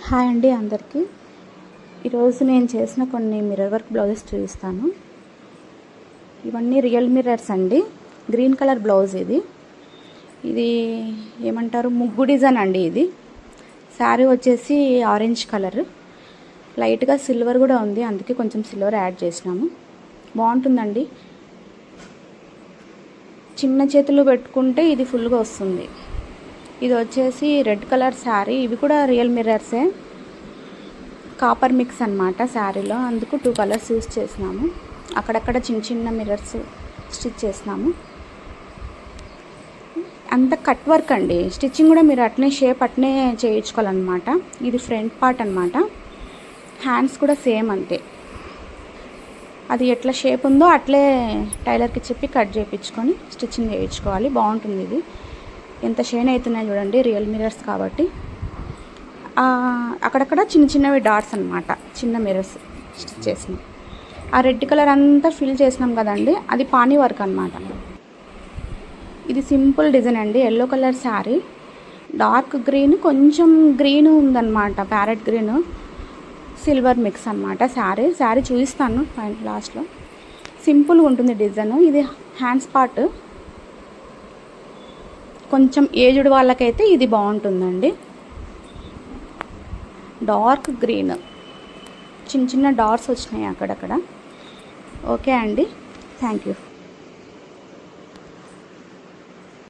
Hi అండి అందరికీ. ఈరోజు నేను చేసిన కొన్ని మిర్రర్ వర్క్ బ్లౌజెస్ చూపిస్తాను. ఇవన్నీ రియల్ మిర్రర్స్ అండి. గ్రీన్ కలర్ బ్లౌజ్ ఇది ఏమంటారు, ముగ్గు డిజైన్ అండి. ఇది శారీ వచ్చేసి ఆరెంజ్ కలర్, లైట్గా సిల్వర్ కూడా ఉంది, అందుకే కొంచెం సిల్వర్ యాడ్ చేసినాము. బాగుంటుందండి. చిన్న చేతులు పెట్టుకుంటే ఇది ఫుల్గా వస్తుంది. ఇది వచ్చేసి రెడ్ కలర్ శారీ. ఇవి కూడా రియల్ మిర్రర్సే, కాపర్ మిక్స్ అన్నమాట శారీలో, అందుకు 2 కలర్స్ యూస్ చేసినాము. అక్కడక్కడ చిన్న చిన్న మిర్రర్స్ స్టిచ్ చేసినాము. అంత కట్ వర్క్ అండి. స్టిచ్చింగ్ కూడా మీరు అట్నే షేప్ అట్నే చేయించుకోవాలన్నమాట. ఇది ఫ్రంట్ పార్ట్ అన్నమాట. హ్యాండ్స్ కూడా సేమ్ అంతే, అది ఎట్లా షేప్ ఉందో అట్లే టైలర్కి చెప్పి కట్ చేయించుకొని స్టిచ్చింగ్ చేయించుకోవాలి. బాగుంటుంది. ఇది ఎంత షైన్ అవుతున్నాయి చూడండి, రియల్ మిర్రర్స్ కాబట్టి. అక్కడక్కడ చిన్న చిన్నవి డాట్స్ అన్నమాట, చిన్న మిర్రర్స్ స్టిచ్ చేసినాం. ఆ రెడ్ కలర్ అంతా ఫిల్ చేసినాం కదండి, అది పానీ వర్క్ అన్నమాట. ఇది సింపుల్ డిజైన్ అండి. Yellow colour sari, dark green, కొంచెం గ్రీన్ ఉందన్నమాట, ప్యారెట్ గ్రీన్, సిల్వర్ మిక్స్ అన్నమాట. శారీ చూపిస్తాను లాస్ట్లో. సింపుల్గా ఉంటుంది డిజైన్. ఇది హ్యాండ్స్ పార్ట్. కొంచెం ఏజ్డ్ వాళ్ళకైతే ఇది బాగుంటుందండి. డార్క్ గ్రీన్, చిన్న చిన్న డాట్స్ వచ్చినాయి అక్కడక్కడ. ఓకే అండి, థ్యాంక్ యూ.